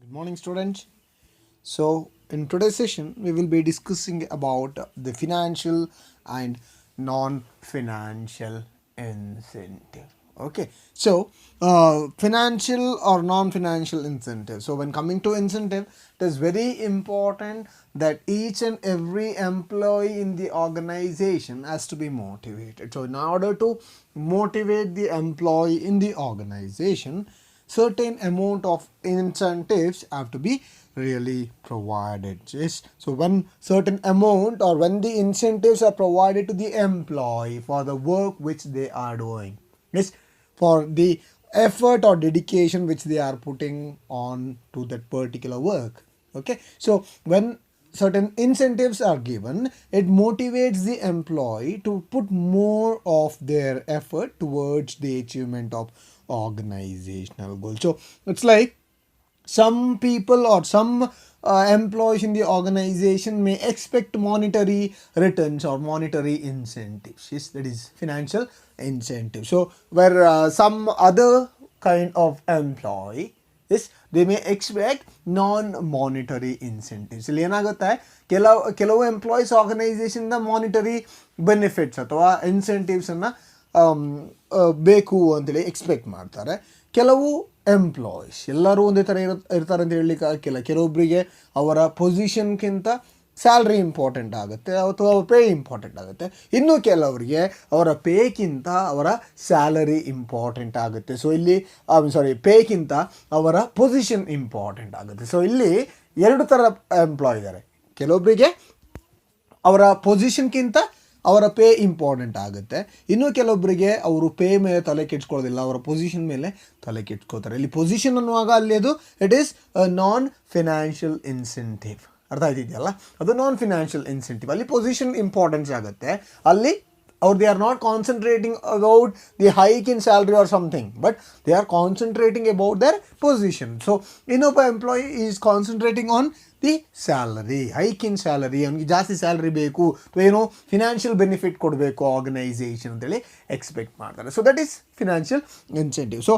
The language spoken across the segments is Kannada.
Good morning, students. So, in today's session, we will be discussing about the financial and non-financial incentive. Okay, so financial or non-financial incentive. So, when coming to incentive, it is very important that each and every employee in the organization has to be motivated. So, in order to motivate the employee in the organization, certain amount of incentives have to be really provided. Yes, so when certain amount or when the incentives are provided to the employee for the work which they are doing, yes, for the effort or dedication which they are putting on to that particular work. Okay, so when certain incentives are given, it motivates the employee to put more of their effort towards the achievement of organizational goals. So it's like some people or some employees in the organization may expect monetary returns or monetary incentives. Yes, that is financial incentive. So where some other kind of employee, yes, they may expect non-monetary incentives. ಇಲ್ಲಿ ಏನಾಗುತ್ತೆ, ಕೆಲವು ಎಂಪ್ಲಾಯೀಸ್ ಆರ್ಗನೈಸೇಷನ್ ಮಾನಿಟರಿ ಬೆನಿಫಿಟ್ಸ್ ಅಥವಾ ಇನ್ಸೆಂಟಿವ್ಸನ್ನು ಬೇಕು ಅಂತೇಳಿ ಎಕ್ಸ್ಪೆಕ್ಟ್ ಮಾಡ್ತಾರೆ. ಕೆಲವು ಎಂಪ್ಲಾಯೀಸ್ ಎಲ್ಲರೂ ಒಂದೇ ಥರ ಇರ್ತಾರೆ ಅಂತ ಹೇಳಲಿಕ್ಕೆ ಆಗಿಲ್ಲ. ಕೆಲವೊಬ್ಬರಿಗೆ ಅವರ ಪೊಸಿಷನ್ಗಿಂತ ಸ್ಯಾಲ್ರಿ ಇಂಪಾರ್ಟೆಂಟ್ ಆಗುತ್ತೆ ಅಥವಾ ಪೇ ಇಂಪಾರ್ಟೆಂಟ್ ಆಗುತ್ತೆ. ಇನ್ನು ಕೆಲವರಿಗೆ ಅವರ ಪೇಕ್ಕಿಂತ ಅವರ ಸ್ಯಾಲರಿ ಇಂಪಾರ್ಟೆಂಟ್ ಆಗುತ್ತೆ. ಸೊ ಇಲ್ಲಿ ಪೇಕ್ಕಿಂತ ಅವರ ಪೊಸಿಷನ್ ಇಂಪಾರ್ಟೆಂಟ್ ಆಗುತ್ತೆ. ಸೊ ಇಲ್ಲಿ ಎರಡು ಥರ ಎಂಪ್ಲಾಯ್ ಇದ್ದಾರೆ. ಕೆಲವೊಬ್ಬರಿಗೆ ಅವರ ಪೊಸಿಷನ್ಗಿಂತ ಅವರ ಪೇ ಇಂಪಾರ್ಟೆಂಟ್ ಆಗುತ್ತೆ. ಇನ್ನು ಕೆಲವೊಬ್ಬರಿಗೆ ಅವರು ಪೇ ಮೇಲೆ ತಲೆ ಕೆಡ್ಸ್ಕೊಳ್ಳೋದಿಲ್ಲ, ಅವರ ಪೊಸಿಷನ್ ಮೇಲೆ ತಲೆ ಕೆಡ್ಸ್ಕೋತಾರೆ. ಇಲ್ಲಿ ಪೊಸಿಷನ್ ಅನ್ನುವಾಗ ಅಲ್ಲಿ ಅದು it is non financial incentive. ಅರ್ಥ ಆಯ್ತಿದೆಯಲ್ಲ, ಅದು ನಾನ್ ಫಿನಾನ್ಷಿಯಲ್ ಇನ್ಸೆಂಟಿವ್. ಅಲ್ಲಿ ಪೊಸಿಷನ್ ಇಂಪಾರ್ಟೆನ್ಸ್ ಆಗುತ್ತೆ. ಅಲ್ಲಿ ಅವ್ರು they are not concentrating about the hike in salary or something, but they are concentrating about their position. So ಇನ್ನೊಬ್ಬ employee is concentrating on the salary, hike in salary, ಅವನಿಗೆ ಜಾಸ್ತಿ ಸ್ಯಾಲರಿ ಬೇಕು, ಏನೋ ಫಿನಾನ್ಷಿಯಲ್ ಬೆನಿಫಿಟ್ ಕೊಡಬೇಕು ಆರ್ಗನೈಸೇಷನ್ ಅಂತೇಳಿ ಎಕ್ಸ್ಪೆಕ್ಟ್ ಮಾಡ್ತಾರೆ. So that is financial incentive. So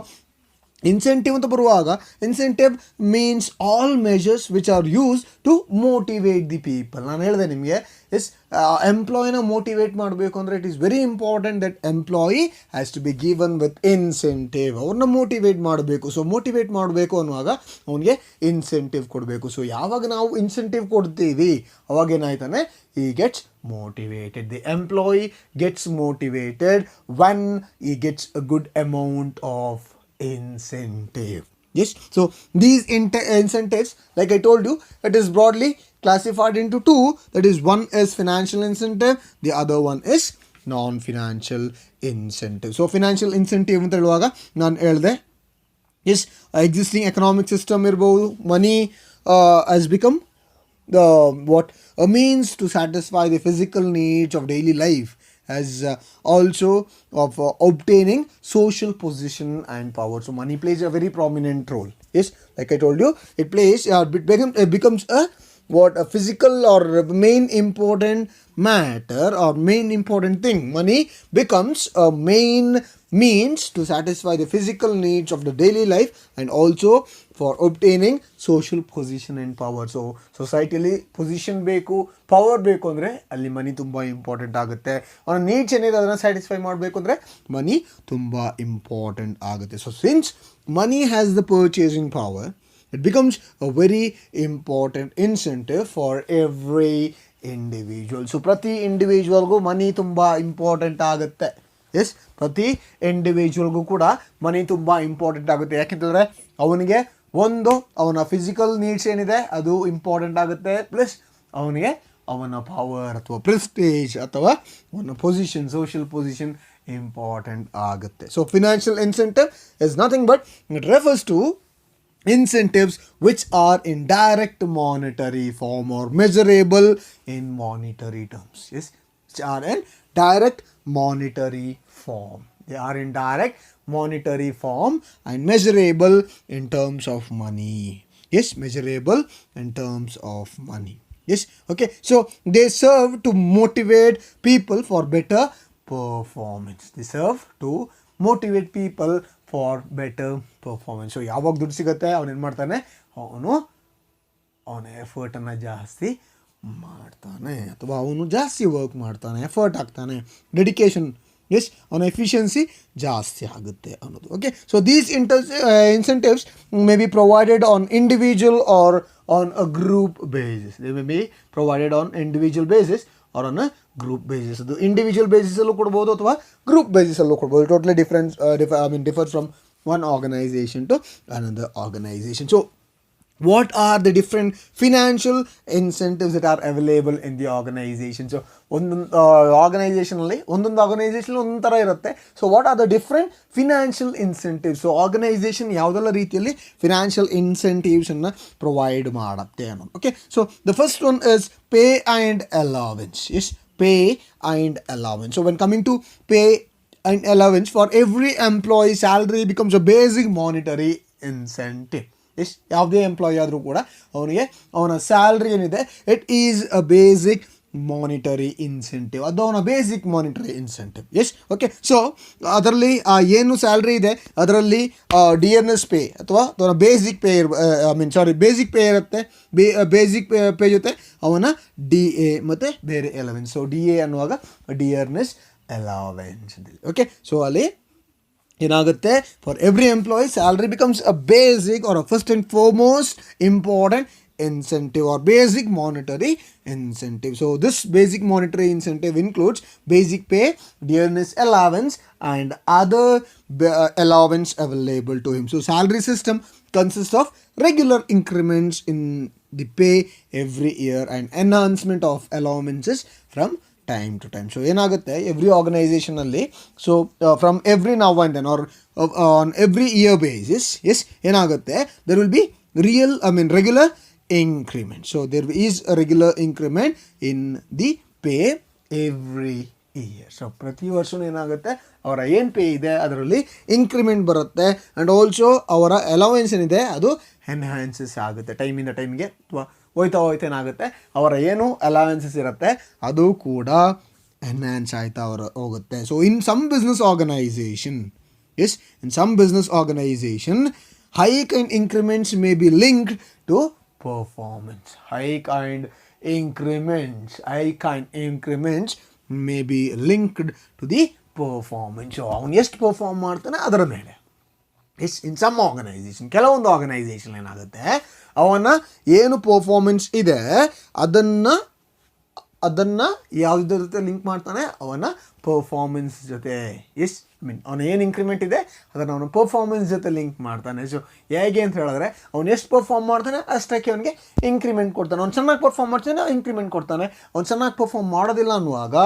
incentive ಅಂತ ಬರುವಾಗ, incentive means all measures which are use to motivate the people. ನಾನು ಹೇಳಿದೆ ನಿಮಗೆ, ಎಸ್ ಎಂಪ್ಲಾಯಿನ ಮೋಟಿವೇಟ್ ಮಾಡಬೇಕು ಅಂದರೆ it is very important that employee has to be given with incentive. ಅವ್ರನ್ನ ಮೋಟಿವೇಟ್ ಮಾಡಬೇಕು. ಸೊ ಮೋಟಿವೇಟ್ ಮಾಡಬೇಕು ಅನ್ನುವಾಗ ಅವನಿಗೆ ಇನ್ಸೆಂಟಿವ್ ಕೊಡಬೇಕು. ಸೊ ಯಾವಾಗ ನಾವು ಇನ್ಸೆಂಟಿವ್ ಕೊಡ್ತೀವಿ ಅವಾಗ ಏನಾಯ್ತಾನೆ, he gets motivated. The employee gets motivated when he gets a good amount of incentive. Yes, so these incentives, like I told you, it is broadly classified into two. That is, one is financial incentive, the other one is non-financial incentive. So financial incentive ಅಂತ ಹೇಳುವಾಗ ನಾನು ಹೇಳಿದೆ, yes, existing economic system ಇರ್ಬೋದು, money has become the a means to satisfy the physical needs of daily life, as also of obtaining social position and power. So money plays a very prominent role. Yes, like I told you, it becomes a physical or main important matter or main important thing. Money becomes a main means to satisfy the physical needs of the daily life and also for obtaining social position and power. So ಸೊಸೈಟಿಯಲ್ಲಿ ಪೊಸಿಷನ್ ಬೇಕು, ಪವರ್ ಬೇಕು ಅಂದರೆ ಅಲ್ಲಿ ಮನಿ ತುಂಬ ಇಂಪಾರ್ಟೆಂಟ್ ಆಗುತ್ತೆ. ಅವನ ನೀಡ್ಸ್ ಏನಿದೆ ಅದನ್ನು ಸ್ಯಾಟಿಸ್ಫೈ ಮಾಡಬೇಕು ಅಂದರೆ ಮನಿ ತುಂಬ ಇಂಪಾರ್ಟೆಂಟ್ ಆಗುತ್ತೆ. So since money has the purchasing power, it becomes a very important incentive for every individual. So ಪ್ರತಿ ಇಂಡಿವಿಜುವಲ್ಗೂ ಮನಿ ತುಂಬ ಇಂಪಾರ್ಟೆಂಟ್ ಆಗುತ್ತೆ. ಎಸ್, ಪ್ರತಿ ಇಂಡಿವಿಜುವಲ್ಗೂ ಕೂಡ ಮನಿ ತುಂಬ ಇಂಪಾರ್ಟೆಂಟ್ ಆಗುತ್ತೆ. ಯಾಕೆಂತಂದರೆ ಅವನಿಗೆ ಒಂದು ಅವನ ಫಿಸಿಕಲ್ ನೀಡ್ಸ್ ಏನಿದೆ ಅದು ಇಂಪಾರ್ಟೆಂಟ್ ಆಗುತ್ತೆ, ಪ್ಲಸ್ ಅವನಿಗೆ ಅವನ ಪವರ್ ಅಥವಾ ಪ್ರೆಸ್ಟೇಜ್ ಅಥವಾ ಅವನ ಪೊಸಿಷನ್, ಸೋಷಿಯಲ್ ಪೊಸಿಷನ್ ಇಂಪಾರ್ಟೆಂಟ್ ಆಗುತ್ತೆ. So financial incentive is nothing but it refers to incentives which are in direct monetary form or measurable in monetary terms. Yes, which are in direct monetary form. They are in direct monetary form and measurable in terms of money. Yes, measurable in terms of money. Yes, okay. So they serve to motivate people for better performance. They serve to motivate people for better performance. So ಯಾವಾಗ ದುಡ್ಡು ಸಿಗುತ್ತೆ ಅವನೇನು ಮಾಡ್ತಾನೆ, ಅವನ ಎಫರ್ಟನ್ನು ಜಾಸ್ತಿ ಮಾಡ್ತಾನೆ, ಅಥವಾ ಅವನು ಜಾಸ್ತಿ ವರ್ಕ್ ಮಾಡ್ತಾನೆ, ಎಫರ್ಟ್ ಹಾಕ್ತಾನೆ, ಡೆಡಿಕೇಶನ್, ಎಸ್, ಅವನ ಎಫಿಷಿಯನ್ಸಿ ಜಾಸ್ತಿ ಆಗುತ್ತೆ ಅನ್ನೋದು. Okay, so these incentives may be provided on individual or on a group basis. They may be provided on individual basis or on a group basis. ಅದು ಇಂಡಿವಿಜುವಲ್ ಬೇಸಿಸಲ್ಲೂ ಕೊಡ್ಬೋದು ಅಥವಾ ಗ್ರೂಪ್ ಬೇಸಿಸಲ್ಲೂ ಕೊಡ್ಬೋದು. Totally differ from one organization to another organization. So what are the different financial incentives that are available in the organization? So ಒಂದೊಂದು ಆರ್ಗನೈಸೇಷನಲ್ಲಿ ಒಂದೊಂದು ಥರ ಇರುತ್ತೆ. So what are the different financial incentives? So organization ಯಾವುದೆಲ್ಲ ರೀತಿಯಲ್ಲಿ ಫಿನಾನ್ಷಿಯಲ್ ಇನ್ಸೆಂಟಿವ್ಸನ್ನು ಪ್ರೊವೈಡ್ ಮಾಡುತ್ತೆ ಅನ್ನೋದು. Okay, so the first one is pay and allowance. Yes, pay and allowance. So when coming to pay and allowance, for every employee salary becomes a basic monetary incentive. Yes, ಯಾವುದೇ ಎಂಪ್ಲಾಯಿ ಆದರೂ ಕೂಡ ಅವನಿಗೆ ಅವನ ಸ್ಯಾಲ್ರಿ ಏನಿದೆ, it is a basic monetary incentive. ಅದು ಅವನ basic monetary incentive. Yes, okay. So ಅದರಲ್ಲಿ ಏನು ಸ್ಯಾಲ್ರಿ ಇದೆ ಅದರಲ್ಲಿ ಡಿಯರ್ನೆಸ್ ಪೇ ಅಥವಾ ಅವನ ಬೇಸಿಕ್ ಪೇ ಬೇಸಿಕ್ ಪೇ ಇರುತ್ತೆ. ಬೇಸಿಕ್ ಪೇ ಜೊತೆ ಅವನ DA ಮತ್ತು ಬೇರೆ ಎಲೆವೆನ್ಸ್. ಸೊ DA ಅನ್ನುವಾಗ ಡಿಯರ್ನೆಸ್ allowance. Okay, so ಅಲ್ಲಿ ಏನಾಗುತ್ತೆ, for every employee salary becomes a basic or a first and foremost important incentive or basic monetary incentive. So this basic monetary incentive includes basic pay, dearness allowance and other allowance available to him. So salary system consists of regular increments in the pay every year and enhancement of allowances from time to time. So ಏನಾಗುತ್ತೆ, ಎವ್ರಿ ಆರ್ಗನೈಸೇಷನಲ್ಲಿ, so from every now and then or on every year basis, yes, ಏನಾಗುತ್ತೆ, there will be regular increment. So there is a regular increment in the pay every year. So ಪ್ರತಿ ವರ್ಷವೂ ಏನಾಗುತ್ತೆ, ಅವರ ಏನು ಪೇ ಇದೆ ಅದರಲ್ಲಿ ಇಂಕ್ರಿಮೆಂಟ್ ಬರುತ್ತೆ. ಆ್ಯಂಡ್ ಆಲ್ಸೋ ಅವರ ಅಲವೆನ್ಸ್ ಏನಿದೆ ಅದು ಎನ್ಹ್ಯಾನ್ಸಸ್ ಆಗುತ್ತೆ ಟೈಮಿಂದ ಟೈಮ್ಗೆ, ಅಥವಾ ಹೋಯ್ತಾ ಏನಾಗುತ್ತೆ, ಅವರ ಏನು ಅಲವೆನ್ಸಸ್ ಇರುತ್ತೆ ಅದು ಕೂಡ ಎನ್ಹ್ಯಾನ್ಸ್ ಆಯ್ತಾ ಹೋಗುತ್ತೆ. So in some business organization, yes, in some business organization hike and increments may be linked to performance. Hike and increments may be linked to the performance. So ಅವನು ಎಷ್ಟು ಪರ್ಫಾರ್ಮ್ ಮಾಡ್ತಾನೆ ಅದರ ಮೇಲೆ. ಎಸ್, ಇನ್ ಸಮ್ ಆರ್ಗನೈಸೇಷನ್, ಕೆಲವೊಂದು ಆರ್ಗನೈಸೇಷನ್ ಏನಾಗುತ್ತೆ, ಅವನ ಏನು ಪರ್ಫಾರ್ಮೆನ್ಸ್ ಇದೆ ಅದನ್ನು ಯಾವುದ್ರ ಜೊತೆ ಲಿಂಕ್ ಮಾಡ್ತಾನೆ, ಅವನ ಪರ್ಫಾರ್ಮೆನ್ಸ್ ಜೊತೆ. ಎಸ್, ಅವನು ಏನು ಇಂಕ್ರಿಮೆಂಟ್ ಇದೆ ಅದನ್ನು ಅವನ ಪರ್ಫಾರ್ಮೆನ್ಸ್ ಜೊತೆ ಲಿಂಕ್ ಮಾಡ್ತಾನೆ. ಸೊ ಹೇಗೆ ಅಂತ ಹೇಳಿದ್ರೆ, ಅವನು ಎಷ್ಟು ಪರ್ಫಾರ್ಮ್ ಮಾಡ್ತಾನೆ ಅಷ್ಟಕ್ಕೆ ಅವನಿಗೆ ಇಂಕ್ರಿಮೆಂಟ್ ಕೊಡ್ತಾನೆ. ಅವ್ನು ಚೆನ್ನಾಗಿ ಪರ್ಫಾರ್ಮ್ ಮಾಡ್ತಾನೆ ಇಂಕ್ರಿಮೆಂಟ್ ಕೊಡ್ತಾನೆ. ಅವ್ನು ಚೆನ್ನಾಗಿ ಪರ್ಫಾರ್ಮ್ ಮಾಡೋದಿಲ್ಲ ಅನ್ನುವಾಗ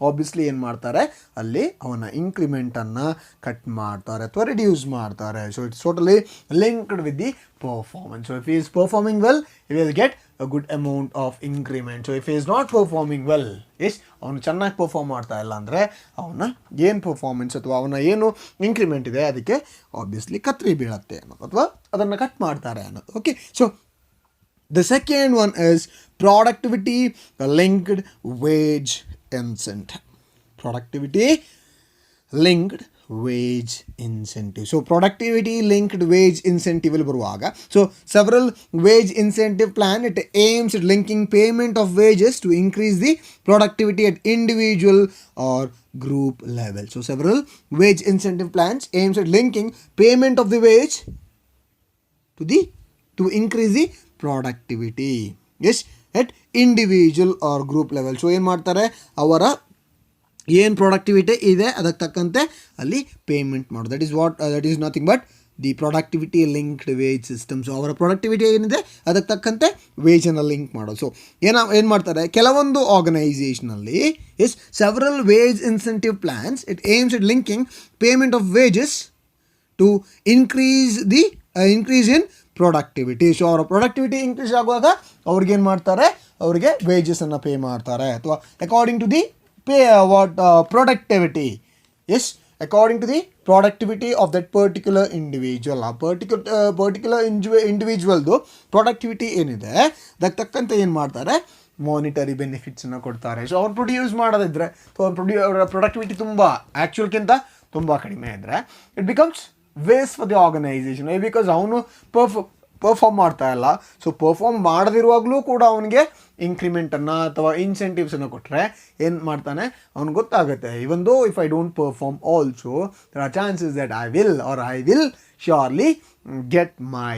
ಆಬ್ವಿಯಸ್ಲಿ ಏನು ಮಾಡ್ತಾರೆ, ಅಲ್ಲಿ ಅವನ ಇಂಕ್ರಿಮೆಂಟನ್ನು ಕಟ್ ಮಾಡ್ತಾರೆ ಅಥವಾ ರಿಡ್ಯೂಸ್ ಮಾಡ್ತಾರೆ. So it's totally linked with the performance. So if he is performing well, he will get a good amount of increment. So if he is not performing well, yes, ಅವನು ಚೆನ್ನಾಗಿ ಪರ್ಫಾರ್ಮ್ ಮಾಡ್ತಾ ಇಲ್ಲ ಅಂದರೆ ಅವನ ಏನು ಪರ್ಫಾರ್ಮೆನ್ಸ್ ಅಥವಾ ಅವನ ಏನು ಇಂಕ್ರಿಮೆಂಟ್ ಇದೆ ಅದಕ್ಕೆ ಆಬ್ವಿಯಸ್ಲಿ ಕತ್ರಿ ಬೀಳತ್ತೆ ಅನ್ನೋದು, ಅಥವಾ ಅದನ್ನು ಕಟ್ ಮಾಡ್ತಾರೆ ಅನ್ನೋದು. Okay, so the second one is productivity linked wage incentive. Productivity linked wage incentive. So productivity linked wage incentive will ಬರುವಾಗ, so several wage incentive plan, it aims at linking payment of wages to increase the productivity at individual or group level. So several wage incentive plans aims at linking payment of the wage to increase the productivity, yes, at individual or group level. So ಏನು ಮಾಡ್ತಾರೆ, ಅವರ ಏನು ಪ್ರಾಡಕ್ಟಿವಿಟಿ ಇದೆ ಅದಕ್ಕೆ ತಕ್ಕಂತೆ ಅಲ್ಲಿ ಪೇಮೆಂಟ್ ಮಾಡೋದು. That is nothing but the productivity linked wage system. So ಅವರ ಪ್ರಾಡಕ್ಟಿವಿಟಿ ಏನಿದೆ ಅದಕ್ಕೆ ತಕ್ಕಂತೆ ವೇಜನ್ನು ಲಿಂಕ್ ಮಾಡೋದು. ಸೊ ಏನು ಮಾಡ್ತಾರೆ, ಕೆಲವೊಂದು ಆರ್ಗನೈಸೇಷನಲ್ಲಿ is several wage incentive plans, it aims it linking payment of wages to increase in productivity. So ಅವರ ಪ್ರೊಡಕ್ಟಿವಿಟಿ ಇನ್ಕ್ರೀಸ್ ಆಗುವಾಗ ಅವ್ರಿಗೇನು ಮಾಡ್ತಾರೆ, ಅವರಿಗೆ ವೇಜಸನ್ನು ಪೇ ಮಾಡ್ತಾರೆ, ಅಥವಾ according to the productivity, yes, according to the productivity of that particular individual. ಆ particular individualದು ಪ್ರೊಡಕ್ಟಿವಿಟಿ ಏನಿದೆ ಅದಕ್ಕೆ ತಕ್ಕಂತೆ ಏನು ಮಾಡ್ತಾರೆ, ಮಾನಿಟರಿ ಬೆನಿಫಿಟ್ಸನ್ನು ಕೊಡ್ತಾರೆ. ಸೊ ಅವ್ರು ಪ್ರೊಡ್ಯೂಸ್ ಮಾಡೋದಿದ್ರೆ, ಅವರ ಪ್ರೊಡಕ್ಟಿವಿಟಿ ತುಂಬ ಆ್ಯಕ್ಚುಲ್ಗಿಂತ ತುಂಬ ಕಡಿಮೆ ಇದ್ದರೆ, it becomes waste for the organization because ಅವನು ಪರ್ಫಾರ್ಮ್ ಮಾಡ್ತಾ ಇಲ್ಲ. ಸೊ ಪರ್ಫಾರ್ಮ್ ಮಾಡದಿರುವಾಗಲೂ ಕೂಡ ಅವನಿಗೆ ಇಂಕ್ರಿಮೆಂಟನ್ನು ಅಥವಾ ಇನ್ಸೆಂಟಿವ್ಸನ್ನು ಕೊಟ್ಟರೆ ಏನು ಮಾಡ್ತಾನೆ, ಅವ್ನಿಗೆ ಗೊತ್ತಾಗುತ್ತೆ even though if I don't perform also there are chances that I will surely get my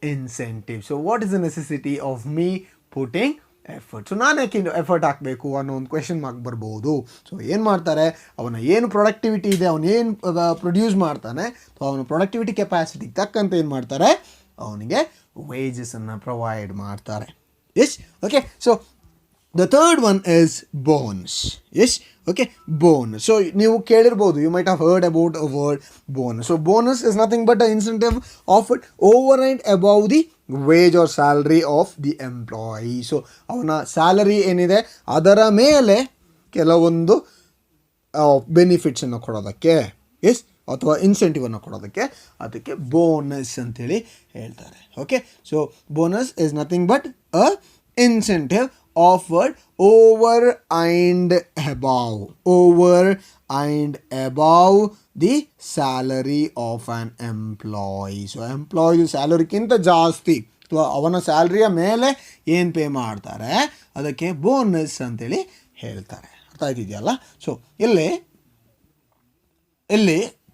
incentive. So what is the necessity of me putting effort? So ನಾನು ಯಾಕೆ ಎಫರ್ಟ್ ಹಾಕಬೇಕು ಅನ್ನೋ ಒಂದು ಕ್ವೆಶನ್ ಮಾರ್ಕ್ ಬರ್ಬೋದು. ಸೊ ಏನು ಮಾಡ್ತಾರೆ, ಅವನ ಏನು ಪ್ರೊಡಕ್ಟಿವಿಟಿ ಇದೆ, ಅವನು ಏನು ಪ್ರೊಡ್ಯೂಸ್ ಮಾಡ್ತಾನೆ, ಸೊ ಅವನ ಪ್ರೊಡಕ್ಟಿವಿಟಿ ಕೆಪಾಸಿಟಿಗೆ ತಕ್ಕಂತೆ ಏನು ಮಾಡ್ತಾರೆ, ಅವನಿಗೆ ವೇಜಸನ್ನು ಪ್ರೊವೈಡ್ ಮಾಡ್ತಾರೆ. S okay. So the third one is bonus. Yes, okay, bonus. So ನೀವು ಕೇಳಿರ್ಬೋದು, you might have heard about a word bonus. So bonus is nothing but an incentive offered over and above the wage or salary of the employee. So ಅವನ ಸ್ಯಾಲರಿ ಏನಿದೆ ಅದರ ಮೇಲೆ ಕೆಲವೊಂದು ಬೆನಿಫಿಟ್ಸನ್ನು ಕೊಡೋದಕ್ಕೆ, ಎಸ್, ಅಥವಾ ಇನ್ಸೆಂಟಿವನ್ನು ಕೊಡೋದಕ್ಕೆ, ಅದಕ್ಕೆ ಬೋನಸ್ ಅಂತೇಳಿ ಹೇಳ್ತಾರೆ. Okay. So bonus is nothing but a incentive offered over and above the salary of an employee. So employee ಸ್ಯಾಲರಿಗಿಂತ ಜಾಸ್ತಿ ಅಥವಾ ಅವನ ಸ್ಯಾಲರಿಯ ಮೇಲೆ ಏನು ಪೇ ಮಾಡ್ತಾರೆ ಅದಕ್ಕೆ ಬೋನಸ್ ಅಂತೇಳಿ ಹೇಳ್ತಾರೆ. ಅರ್ಥ ಆಯ್ತಿದೆಯಲ್ಲ? ಸೊ ಇಲ್ಲಿ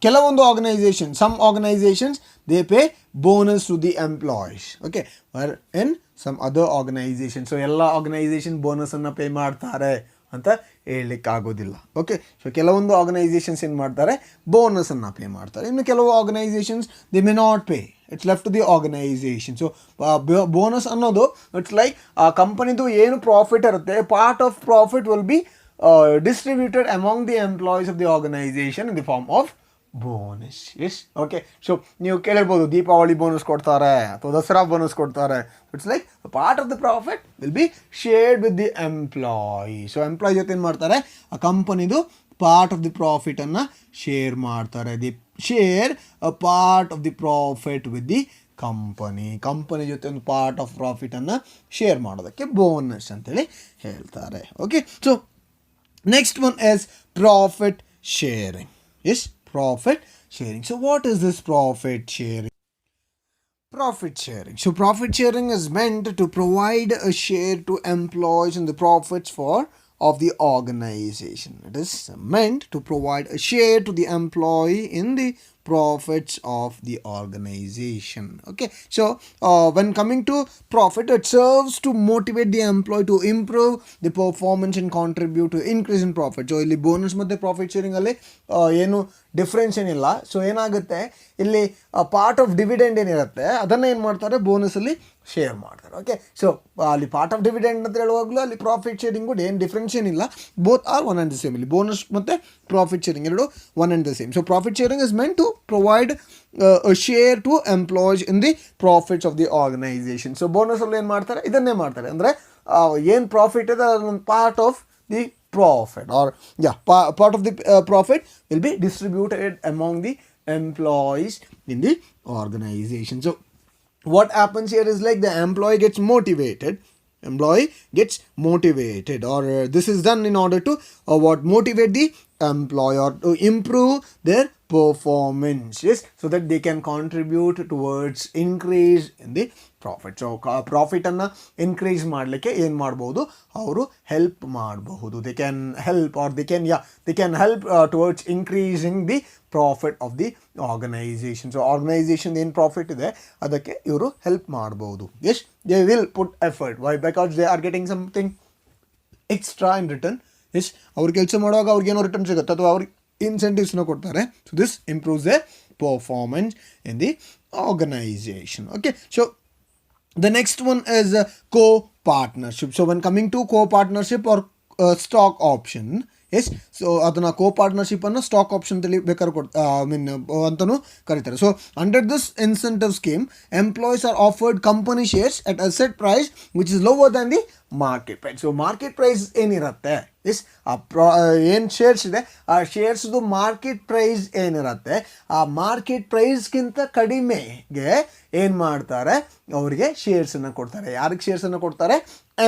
ಕೆಲವೊಂದು organization, some organizations they pay bonus to the employees. Okay. Where in some other organization, so ಎಲ್ಲ ಆರ್ಗನೈಸೇಷನ್ ಬೋನಸನ್ನು ಪೇ ಮಾಡ್ತಾರೆ ಅಂತ ಹೇಳಲಿಕ್ಕಾಗೋದಿಲ್ಲ. ಓಕೆ. ಸೊ ಕೆಲವೊಂದು ಆರ್ಗನೈಸೇಷನ್ಸ್ ಏನು ಮಾಡ್ತಾರೆ, ಬೋನಸನ್ನು ಪೇ ಮಾಡ್ತಾರೆ. ಇನ್ನು ಕೆಲವು organizations they may not pay, it's left to the organisation. So bonus ಅನ್ನೋದು ಇಟ್ಸ್ ಲೈಕ್ ಆ ಕಂಪನಿದು ಏನು ಪ್ರಾಫಿಟ್ ಇರುತ್ತೆ, part of profit will be distributed among the employees of the organization in the form of bonus. Yes okay. So ನೀವು ಕೇಳಿರ್ಬೋದು, ದೀಪಾವಳಿ ಬೋನಸ್ ಕೊಡ್ತಾರೆ ಅಥವಾ ದಸರಾ ಬೋನಸ್ ಕೊಡ್ತಾರೆ. It's like part of the profit will be shared with the employee. So employee ಜೊತೆ ಏನು ಮಾಡ್ತಾರೆ, ಆ ಕಂಪನಿದು ಪಾರ್ಟ್ ಆಫ್ ದಿ ಪ್ರಾಫಿಟನ್ನು ಶೇರ್ ಮಾಡ್ತಾರೆ. The share a part of the profit with the company ಜೊತೆ ಒಂದು ಪಾರ್ಟ್ ಆಫ್ ಪ್ರಾಫಿಟನ್ನು ಶೇರ್ ಮಾಡೋದಕ್ಕೆ ಬೋನಸ್ ಅಂತೇಳಿ ಹೇಳ್ತಾರೆ. Okay. So next one is profit sharing. Yes, profit sharing. So what is this profit sharing? So profit sharing is meant to provide a share to employees in the profits of the organization. It is meant to provide a share to the employee in the profits of the organization. Okay. So when coming to profit, it serves to motivate the employee to improve the performance and contribute to increase in profit. So ಇಲ್ಲಿ ಬೋನಸ್ ಮತ್ತು ಪ್ರಾಫಿಟ್ ಶೇರಿಂಗ್ ಅಲ್ಲಿ ಏನು ಡಿಫ್ರೆನ್ಸ್ ಏನಿಲ್ಲ. ಸೊ ಏನಾಗುತ್ತೆ, ಇಲ್ಲಿ ಪಾರ್ಟ್ ಆಫ್ ಡಿವಿಡೆಂಡ್ ಏನಿರುತ್ತೆ ಅದನ್ನು ಏನು ಮಾಡ್ತಾರೆ, ಬೋನಸಲ್ಲಿ ಶೇರ್ ಮಾಡ್ತಾರೆ. ಓಕೆ. ಸೊ ಅಲ್ಲಿ ಪಾರ್ಟ್ ಆಫ್ ಡಿವಿಡೆಂಡ್ ಅಂತ ಹೇಳುವಾಗಲೂ ಅಲ್ಲಿ ಪ್ರಾಫಿಟ್ ಶೇರಿಂಗು ಏನು ಡಿಫ್ರೆನ್ಸ್ ಏನಿಲ್ಲ, both are one and the same. ಇಲ್ಲಿ ಬೋನಸ್ ಮತ್ತು ಪ್ರಾಫಿಟ್ ಶೇರಿಂಗ್ ಎರಡು one and the same. So profit sharing is meant to provide a share to employees in the profits of the organization. So ಬೋನಸಲ್ಲಿ ಏನು ಮಾಡ್ತಾರೆ, ಇದನ್ನೇ ಮಾಡ್ತಾರೆ. ಅಂದರೆ ಏನು ಪ್ರಾಫಿಟ್ ಇದೆ ಅದೊಂದು part of the profit, or part of the profit will be distributed among the employees in the organization. So what happens here is like the employee gets motivated, or this is done in order to motivate the employee or to improve their performance, yes, so that they can contribute towards increase in the profit. So profit ಅನ್ನು ಇನ್ಕ್ರೀಸ್ ಮಾಡಲಿಕ್ಕೆ ಏನು ಮಾಡ್ಬೋದು, ಅವರು ಹೆಲ್ಪ್ ಮಾಡಬಹುದು. they can help towards increasing the profit of the organization. So organization ಏನು ಪ್ರಾಫಿಟ್ ಇದೆ ಅದಕ್ಕೆ ಇವರು ಹೆಲ್ಪ್ ಮಾಡ್ಬೋದು. Yes, they will put effort. Why? Because they are getting something extra in return. Yes, ಅವ್ರು ಕೆಲಸ ಮಾಡುವಾಗ ಅವ್ರಿಗೇನೋ ರಿಟರ್ನ್ ಸಿಗುತ್ತೆ ಅಥವಾ ಅವ್ರಿಗೆ ಇನ್ಸೆಂಟಿವ್ಸ್ನ ಕೊಡ್ತಾರೆ. So this improves the performance in the organisation. Okay. So the next one is co-partnership. So when coming to co-partnership or stock option, yes, so ಅದನ್ನ co-partnership ಅನ್ನು ಸ್ಟಾಕ್ ಆಪ್ಷನ್ ಅಂತೇಳಿ ಬೇಕಾದ್ರೆ ಅಂತಲೂ ಕರೀತಾರೆ. So under this incentive scheme, employees are offered company shares at a set price which is lower than the market price. So market price ಏನಿರುತ್ತೆ ಇಸ್ ಏನು ಶೇರ್ಸ್ ಇದೆ ಆ ಶೇರ್ಸ್ದು ಮಾರ್ಕೆಟ್ ಪ್ರೈಸ್ ಏನಿರುತ್ತೆ ಆ ಮಾರ್ಕೆಟ್ ಪ್ರೈಸ್ಗಿಂತ ಕಡಿಮೆಗೆ ಏನು ಮಾಡ್ತಾರೆ, ಅವರಿಗೆ ಶೇರ್ಸನ್ನು ಕೊಡ್ತಾರೆ. ಯಾರಿಗೆ ಶೇರ್ಸನ್ನು ಕೊಡ್ತಾರೆ?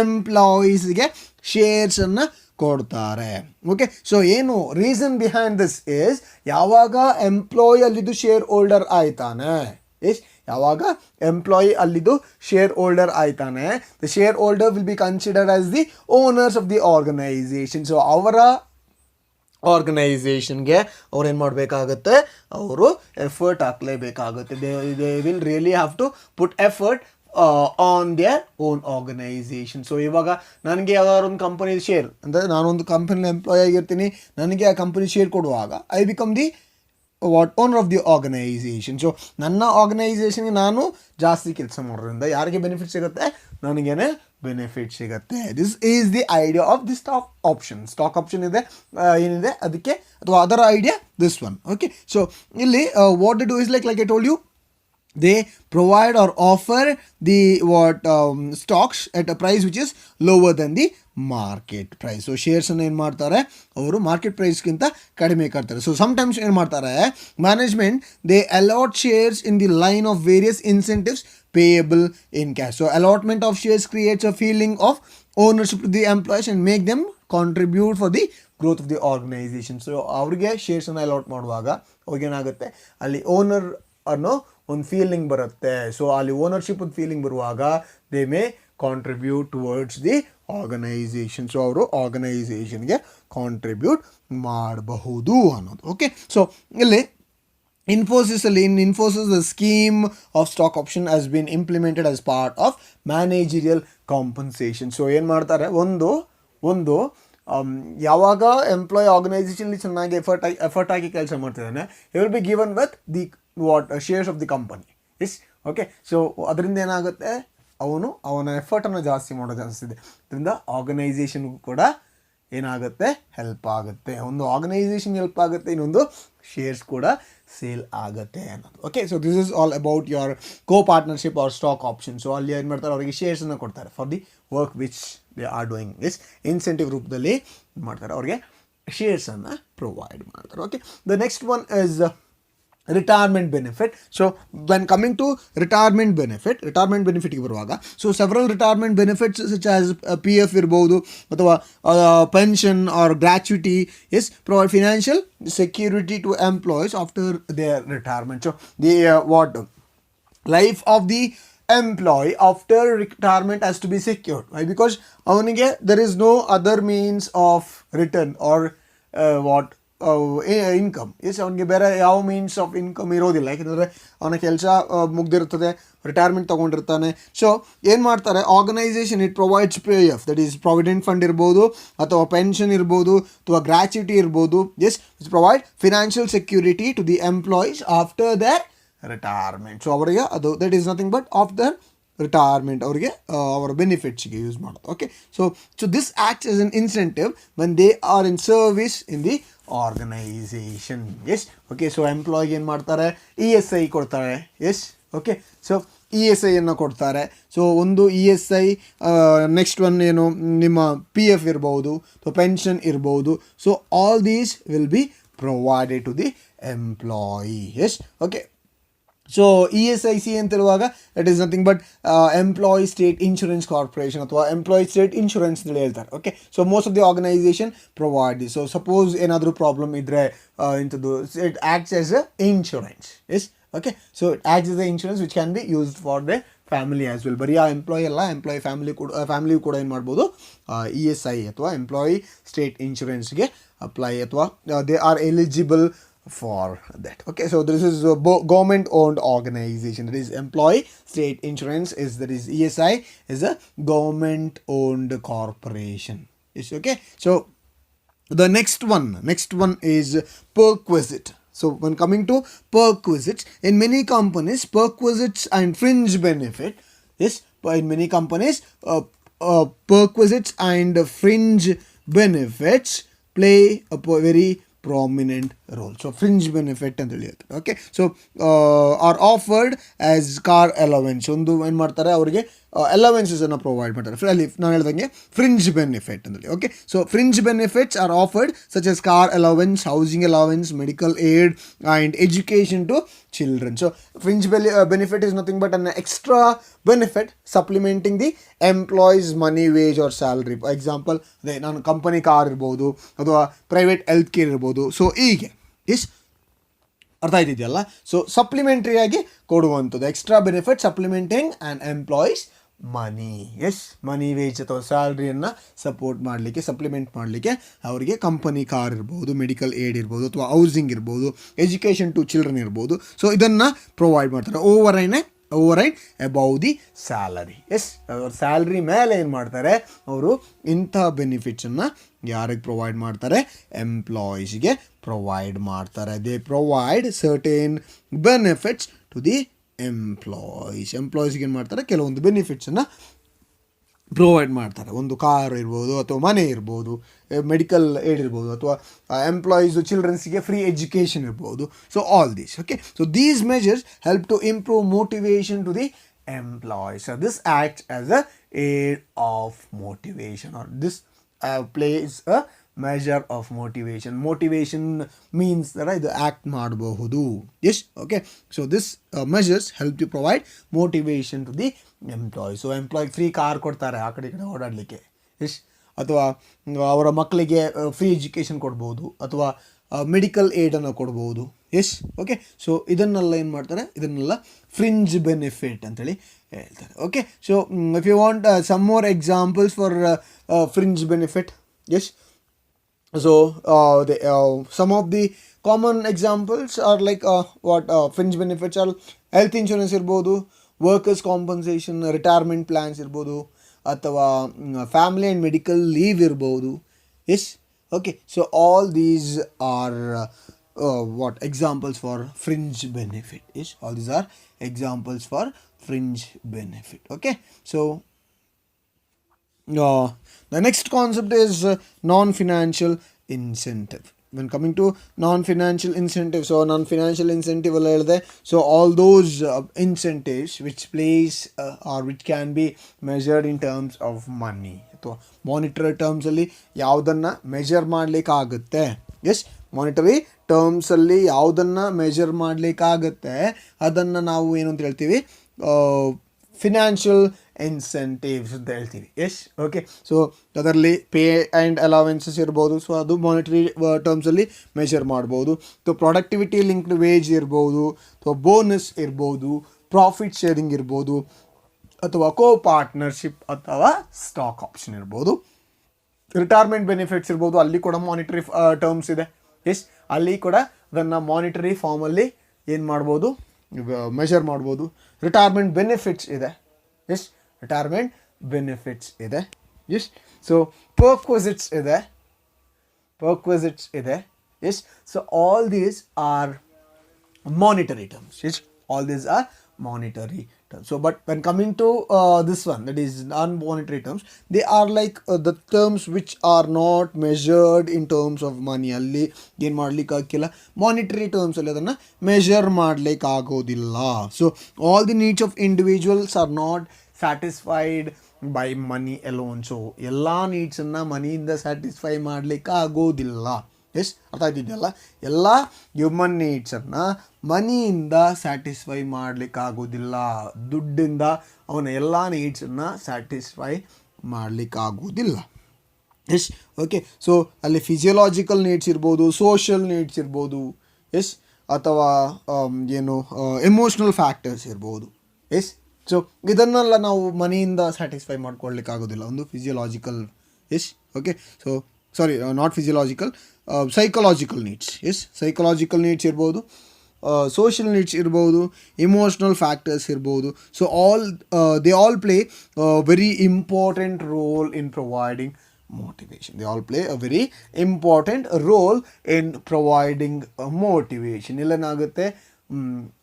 ಎಂಪ್ಲಾಯೀಸ್ಗೆ ಶೇರ್ಸನ್ನು ಕೊಡ್ತಾರೆ. ಓಕೆ, ಸೊ ಏನು ರೀಸನ್ ಬಿಹೈಂಡ್ ದಿಸ್ ಇಸ್, ಯಾವಾಗ ಎಂಪ್ಲಾಯಿ ಅಲ್ಲಿದ್ದು ಶೇರ್ ಹೋಲ್ಡರ್ ಆಯ್ತಾನೆ, ಯಾವಾಗ ಎಂಪ್ಲಾಯಿ ಅಲ್ಲಿದ್ದು ಶೇರ್ ಹೋಲ್ಡರ್ ಆಯ್ತಾನೆ, the shareholder will be considered as the owners of the organisation. So ಅವರ ಆರ್ಗನೈಸೇಷನ್ಗೆ ಅವ್ರು ಏನು ಮಾಡಬೇಕಾಗುತ್ತೆ, ಅವರು ಎಫರ್ಟ್ ಹಾಕಲೇಬೇಕಾಗುತ್ತೆ. They will really have to put effort on their own organisation. So ಇವಾಗ ನನಗೆ ಯಾವ್ದಾದ್ರು ಒಂದು ಕಂಪನಿ ಶೇರ್ ಅಂದರೆ ನಾನೊಂದು ಕಂಪನಿ ಎಂಪ್ಲಾಯ್ ಆಗಿರ್ತೀನಿ, ನನಗೆ ಆ ಕಂಪನಿ ಶೇರ್ ಕೊಡುವಾಗ I become the owner of the organisation. So ನನ್ನ ಆರ್ಗನೈಸೇಷನ್ಗೆ ನಾನು ಜಾಸ್ತಿ ಕೆಲಸ ಮಾಡೋದ್ರಿಂದ ಯಾರಿಗೆ ಬೆನಿಫಿಟ್ ಸಿಗುತ್ತೆ? ನನಗೇನೆ ಬೆನಿಫಿಟ್ ಸಿಗುತ್ತೆ. This is the idea of the stock option. Stock option ಇದೆ ಏನಿದೆ ಅದಕ್ಕೆ, ಅಥವಾ ಅದರ idea this one. Okay, so ಇಲ್ಲಿ what do is like I told you, they provide or offer the stocks at a price which is lower than the market price. So ಶೇರ್ಸನ್ನು ಏನು ಮಾಡ್ತಾರೆ, ಅವರು ಮಾರ್ಕೆಟ್ ಪ್ರೈಸ್ಗಿಂತ ಕಡಿಮೆ ಕಟ್ತಾರೆ. ಸೊ ಸಮ್ಟೈಮ್ಸ್ ಏನು ಮಾಡ್ತಾರೆ, management they allot shares in the line of various incentives payable in cash. So allotment of shares creates a feeling of ownership to the employees and make them contribute for the growth of the organisation. So ಅವ್ರಿಗೆ ಶೇರ್ಸನ್ನು ಅಲಾಟ್ ಮಾಡುವಾಗ ಅವ್ರಿಗೇನಾಗುತ್ತೆ, ಅಲ್ಲಿ ಓನರ್ ಅನ್ನೋ ಒಂದು ಫೀಲಿಂಗ್ ಬರುತ್ತೆ. ಸೊ ಅಲ್ಲಿ ಓನರ್ಶಿಪ್ ಒಂದು ಫೀಲಿಂಗ್ ಬರುವಾಗ they may contribute towards the organisation. So ಅವರು ಆರ್ಗನೈಸೇಷನ್ಗೆ ಕಾಂಟ್ರಿಬ್ಯೂಟ್ ಮಾಡಬಹುದು ಅನ್ನೋದು. ಓಕೆ, ಸೊ ಇಲ್ಲಿ ಇನ್ಫೋಸಿಸಲ್ಲಿ Infosys the scheme of stock option has been implemented as part of managerial compensation. So ಏನು ಮಾಡ್ತಾರೆ, ಒಂದು ಯಾವಾಗ ಎಂಪ್ಲಾಯ್ ಆರ್ಗನೈಸೇಷನ್ಲಿ ಚೆನ್ನಾಗಿ ಎಫರ್ಟ್ ಆಗಿ ಕೆಲಸ ಮಾಡ್ತಿದ್ದಾನೆ, he will be given with the shares of the company. Okay, so ಅದರಿಂದ ಏನಾಗುತ್ತೆ, ಅವನ ಎಫರ್ಟನ್ನು ಜಾಸ್ತಿ ಮಾಡೋ ಜಾಸ್ತಿ ಇದೆ. ಅದರಿಂದ ಆರ್ಗನೈಸೇಷನ್ಗೂ ಕೂಡ ಏನಾಗುತ್ತೆ, ಹೆಲ್ಪ್ ಆಗುತ್ತೆ. ಒಂದು ಆರ್ಗನೈಸೇಷನ್ ಹೆಲ್ಪ್ ಆಗುತ್ತೆ, ಇನ್ನೊಂದು ಶೇರ್ಸ್ ಕೂಡ ಸೇಲ್ ಆಗುತ್ತೆ ಅನ್ನೋದು. Okay, so this is all about your co partnership or stock option. So ಅಲ್ಲಿ ಏನು ಮಾಡ್ತಾರೆ, ಅವರಿಗೆ ಶೇರ್ಸನ್ನು ಕೊಡ್ತಾರೆ for the work which they are doing. Incentive ರೂಪದಲ್ಲಿ ಮಾಡ್ತಾರೆ, ಅವ್ರಿಗೆ ಶೇರ್ಸನ್ನು ಪ್ರೊವೈಡ್ ಮಾಡ್ತಾರೆ. Okay, the next one is retirement benefit. So when coming to retirement ಬೆನಿಫಿಟ್ಗೆ ಬರುವಾಗ, so several retirement benefits such as P F ಇರ್ಬೋದು ಅಥವಾ pension or gratuity is provide financial security to employees after their retirement. So the life of the employee after retirement has to be secured. Why? Because ಅವನಿಗೆ there is no other means of return or income. ಅವನಿಗೆ ಬೇರೆ ಯಾವ ಮೀನ್ಸ್ ಆಫ್ ಇನ್ಕಮ್ ಇರೋದಿಲ್ಲ, ಯಾಕೆಂದರೆ ಅವನ ಕೆಲಸ ಮುಗ್ದಿರ್ತದೆ, ರಿಟೈರ್ಮೆಂಟ್ ತೊಗೊಂಡಿರ್ತಾನೆ. ಸೊ ಏನು ಮಾಡ್ತಾರೆ, organisation it provides P F, that is provident fund ಇರ್ಬೋದು ಅಥವಾ ಪೆನ್ಷನ್ ಇರ್ಬೋದು ಅಥವಾ ಗ್ರ್ಯಾಚ್ಯುಟಿ ಇರ್ಬೋದು. It's provide financial security to the employees after their retirement. So ಅವರಿಗೆ ಅದು that is nothing but after retirement ಅವರಿಗೆ ಅವರ ಬೆನಿಫಿಟ್ಸ್ಗೆ ಯೂಸ್ ಮಾಡೋದು. Okay, so this acts as an incentive when they are in service in the organisation. Okay, so ಎಂಪ್ಲಾಯಿಗೆ ಏನು ಮಾಡ್ತಾರೆ, ESI ಕೊಡ್ತಾರೆ. ಓಕೆ, ಸೊ ESIಯನ್ನು ಕೊಡ್ತಾರೆ. ಸೊ ಒಂದು ESI, ನೆಕ್ಸ್ಟ್ ಒನ್ ಏನು ನಿಮ್ಮ PF ಇರ್ಬೋದು ಅಥವಾ ಪೆನ್ಷನ್ ಇರ್ಬೋದು. So all these will be provided to the employee. Okay, so ESIC ಅಂತೇಳುವಾಗ it is nothing but employee state insurance corporation ಅಥವಾ ಎಂಪ್ಲಾಯಿ ಸ್ಟೇಟ್ ಇನ್ಶೂರೆನ್ಸ್ ಅಂತ ಹೇಳ್ತಾರೆ. Okay, so most of the organisation provide this. So suppose ಏನಾದರೂ ಪ್ರಾಬ್ಲಮ್ ಇದ್ದರೆ ಇಂಥದ್ದು it acts as a insurance. Okay, so it acts as a insurance which can be used for the family as well. ಬರೀ ಆ ಎಂಪ್ಲಾಯಿ ಅಲ್ಲ, ಎಂಪ್ಲಾಯಿ ಫ್ಯಾಮಿಲಿಯು ಕೂಡ ಏನು ಮಾಡ್ಬೋದು, ESI ಅಥವಾ ಎಂಪ್ಲಾಯಿ ಸ್ಟೇಟ್ ಇನ್ಶೂರೆನ್ಸ್ಗೆ ಅಪ್ಲೈ ಅಥವಾ they are eligible for that. Okay, so this is a government owned organization, that is employee state insurance that is ESI is a government owned corporation. Okay, so the next one is perquisite. So when coming to perquisites, in many companies perquisites and fringe benefit in many companies perquisites and fringe benefits play a very prominent role. So fringe benefit ಅಂತ ಹೇಳಿ ಹೇಳ್ತಾರೆ. Okay, so are offered as car allowance. ಒಂದು ಏನು ಮಾಡ್ತಾರೆ, ಅವರಿಗೆ ಅಲವೆನ್ಸಸನ್ನು ಪ್ರೊವೈಡ್ ಮಾಡ್ತಾರೆ. ಅಲ್ಲಿ ನಾನು ಹೇಳ್ದಂಗೆ ಫ್ರಿಂಜ್ ಬೆನಿಫಿಟ್ ಅಂತೇಳಿ. Okay, so fringe benefits are offered such as car allowance, housing allowance, medical aid and education to children. So fringe benefit is nothing but an extra benefit supplementing the employee's money, wage or salary. For example, ನಾನು ಕಂಪನಿ ಕಾರ್ ಇರ್ಬೋದು ಅಥವಾ ಪ್ರೈವೇಟ್ ಹೆಲ್ತ್ ಕೇರ್ ಇರ್ಬೋದು. ಸೊ ಹೀಗೆ ಅರ್ಥ ಆಯ್ತಿದೆಯಲ್ಲ. ಸೊ ಸಪ್ಲಿಮೆಂಟ್ರಿಯಾಗಿ ಕೊಡುವಂಥದ್ದು extra benefit supplementing and employees money. Money, wage ಅಥವಾ ಸ್ಯಾಲ್ರಿಯನ್ನು ಸಪೋರ್ಟ್ ಮಾಡಲಿಕ್ಕೆ, ಸಪ್ಲಿಮೆಂಟ್ ಮಾಡಲಿಕ್ಕೆ ಅವರಿಗೆ ಕಂಪನಿ ಕಾರ್ ಇರ್ಬೋದು, ಮೆಡಿಕಲ್ ಏಡ್ ಇರ್ಬೋದು, ಅಥವಾ ಹೌಸಿಂಗ್ ಇರ್ಬೋದು, ಎಜುಕೇಷನ್ ಟು ಚಿಲ್ಡ್ರನ್ ಇರ್ಬೋದು. ಸೊ ಇದನ್ನು ಪ್ರೊವೈಡ್ ಮಾಡ್ತಾರೆ over and above the salary. ಅವ್ರ ಸ್ಯಾಲ್ರಿ ಮೇಲೆ ಏನು ಮಾಡ್ತಾರೆ, ಅವರು ಇಂಥ ಬೆನಿಫಿಟ್ಸನ್ನು ಯಾರಿಗೆ ಪ್ರೊವೈಡ್ ಮಾಡ್ತಾರೆ, ಎಂಪ್ಲಾಯೀಸ್ಗೆ ಪ್ರೊವೈಡ್ ಮಾಡ್ತಾರೆ. They provide certain benefits to the ಎಂಪ್ಲಾಯೀಸ್ಗೆ ಏನು ಮಾಡ್ತಾರೆ, ಕೆಲವೊಂದು ಬೆನಿಫಿಟ್ಸನ್ನು ಪ್ರೊವೈಡ್ ಮಾಡ್ತಾರೆ. ಒಂದು ಕಾರ್ ಇರ್ಬೋದು, ಅಥವಾ ಮನೆ ಇರ್ಬೋದು, ಮೆಡಿಕಲ್ ಏಡ್ ಇರ್ಬೋದು, ಅಥವಾ ಎಂಪ್ಲಾಯೀಸು ಚಿಲ್ಡ್ರನ್ಸ್ಗೆ ಫ್ರೀ ಎಜುಕೇಷನ್ ಇರ್ಬೋದು. So all these. Okay, so these measures help to improve motivation to the employees. This acts as a aid of motivation, or this plays a measure of motivation. Motivation means that ಇದು ಆ್ಯಕ್ಟ್ ಮಾಡಬಹುದು. ಓಕೆ, so this measures help to provide motivation to the employee. ಸೊ ಎಂಪ್ಲಾಯ್ ಫ್ರೀ ಕಾರ್ ಕೊಡ್ತಾರೆ ಆ ಕಡೆ ಈ ಕಡೆ ಓಡಾಡಲಿಕ್ಕೆ, ಅಥವಾ ಅವರ ಮಕ್ಕಳಿಗೆ ಫ್ರೀ ಎಜುಕೇಷನ್ ಕೊಡ್ಬೋದು, ಅಥವಾ ಮೆಡಿಕಲ್ ಏಡನ್ನು ಕೊಡ್ಬೋದು. ಓಕೆ, ಸೊ ಇದನ್ನೆಲ್ಲ ಏನು ಮಾಡ್ತಾರೆ, ಇದನ್ನೆಲ್ಲ ಫ್ರಿಂಜ್ ಬೆನಿಫಿಟ್ ಅಂತೇಳಿ ಹೇಳ್ತಾರೆ. Okay, so if you want some more examples for fringe benefit, so some of the common examples are like what fringe benefits are: health insurance ಇರ್ಬೋದು, workers compensation, retirement plans ಇರ್ಬೋದು, ಅಥವಾ family and medical leave ಇರ್ಬೋದು. Okay, so all these are what examples for fringe benefit. All these are examples for fringe benefit. Okay, so the next concept is non-financial incentive. When coming to non-financial incentive, so non-financial incentive alla helide, so all those incentives which plays or which can be measured in terms of money, ಅಥವಾ monetary terms ಅಲ್ಲಿ ಯಾವುದನ್ನು ಮೆಜರ್ ಮಾಡಲಿಕ್ಕಾಗುತ್ತೆ. ಮಾನಿಟರಿ ಟರ್ಮ್ಸಲ್ಲಿ ಯಾವುದನ್ನು ಮೆಜರ್ ಮಾಡಲಿಕ್ಕಾಗುತ್ತೆ ಅದನ್ನು ನಾವು ಏನು ಅಂತ ಹೇಳ್ತೀವಿ, ಫಿನಾನ್ಷಿಯಲ್ ಇನ್ಸೆಂಟಿವ್ಸ್ ಅಂತ ಹೇಳ್ತೀವಿ. ಓಕೆ, ಸೊ ಅದರಲ್ಲಿ ಪೇ ಆ್ಯಂಡ್ ಅಲವೆನ್ಸಸ್ ಇರ್ಬೋದು. ಸೊ ಅದು ಮಾನಿಟರಿ ಟರ್ಮ್ಸಲ್ಲಿ ಮೆಷರ್ ಮಾಡ್ಬೋದು. ಸೊ ಪ್ರೊಡಕ್ಟಿವಿಟಿ ಲಿಂಕ್ಡ್ ವೇಜ್ ಇರ್ಬೋದು, ಅಥವಾ ಬೋನಸ್ ಇರ್ಬೋದು, ಪ್ರಾಫಿಟ್ ಶೇರಿಂಗ್ ಇರ್ಬೋದು, ಅಥವಾ ಕೋ ಪಾರ್ಟ್ನರ್ಶಿಪ್ ಅಥವಾ ಸ್ಟಾಕ್ ಆಪ್ಷನ್ ಇರ್ಬೋದು. ರಿಟೈರ್ಮೆಂಟ್ ಬೆನಿಫಿಟ್ಸ್ ಇರ್ಬೋದು, ಅಲ್ಲಿ ಕೂಡ ಮಾನಿಟರಿ ಟರ್ಮ್ಸ್ ಇದೆ. ಅಲ್ಲಿ ಕೂಡ ಅದನ್ನು ಮಾನಿಟರಿ ಫಾರ್ಮಲ್ಲಿ ಏನು ಮಾಡ್ಬೋದು, ಮೆಷರ್ ಮಾಡ್ಬೋದು. ರಿಟೈರ್ಮೆಂಟ್ ಬೆನಿಫಿಟ್ಸ್ ಇದೆ. ರಿಟೈರ್ಮೆಂಟ್ ಬೆನಿಫಿಟ್ಸ್ ಇದೆ. ಸೊ ಪರ್ಕ್ವಿಸಿಟ್ಸ್ ಇದೆ. So all these are monetary terms. All these are monetary terms. So but when coming to this one, that is non-monetary terms, they are like the terms which are not measured in terms of money. ಅಲ್ಲಿ ಏನು ಮಾಡ್ಲಿಕ್ಕೆ ಆಗಿಲ್ಲ, ಮಾನಿಟರಿ ಟರ್ಮ್ಸ್ ಅಲ್ಲಿ ಅದನ್ನು ಮೆಷರ್ ಮಾಡ್ಲಿಕ್ಕೆ ಆಗೋದಿಲ್ಲ. So all the needs of individuals are not satisfied by money alone. So ಎಲ್ಲ ನೀಡ್ಸನ್ನು ಮನಿಯಿಂದ ಸ್ಯಾಟಿಸ್ಫೈ ಮಾಡಲಿಕ್ಕೆ ಆಗೋದಿಲ್ಲ. ಅರ್ಥ ಆಯ್ತಿದೆಯಲ್ಲ, ಎಲ್ಲ ಹ್ಯೂಮನ್ ನೀಡ್ಸನ್ನು ಮನಿಯಿಂದ ಸ್ಯಾಟಿಸ್ಫೈ ಮಾಡಲಿಕ್ಕಾಗೋದಿಲ್ಲ. ದುಡ್ಡಿಂದ ಅವನ ಎಲ್ಲ ನೀಡ್ಸನ್ನು ಸ್ಯಾಟಿಸ್ಫೈ ಮಾಡಲಿಕ್ಕಾಗೋದಿಲ್ಲ. ಓಕೆ, ಸೊ ಅಲ್ಲಿ ಫಿಸಿಯೋಲಾಜಿಕಲ್ ನೀಡ್ಸ್ ಇರ್ಬೋದು, ಸೋಷಿಯಲ್ ನೀಡ್ಸ್ ಇರ್ಬೋದು, ಅಥವಾ ಏನು ಎಮೋಷ್ನಲ್ ಫ್ಯಾಕ್ಟರ್ಸ್ ಇರ್ಬೋದು. ಸೊ ಇದನ್ನೆಲ್ಲ ನಾವು ಮನಿಯಿಂದ ಸ್ಯಾಟಿಸ್ಫೈ ಮಾಡ್ಕೊಳ್ಳಿಕ್ಕಾಗೋದಿಲ್ಲ. ಒಂದು physiological okay, so sorry not physiological, psychological needs. Psychological needs ಇರ್ಬೋದು, ಸೋಷಿಯಲ್ ನೀಡ್ಸ್ ಇರ್ಬೋದು, ಇಮೋಷ್ನಲ್ ಫ್ಯಾಕ್ಟರ್ಸ್ ಇರ್ಬೋದು. So they all play very important role in providing motivation. They all play a very important role in providing motivation. ಇಲ್ಲೇನಾಗುತ್ತೆ,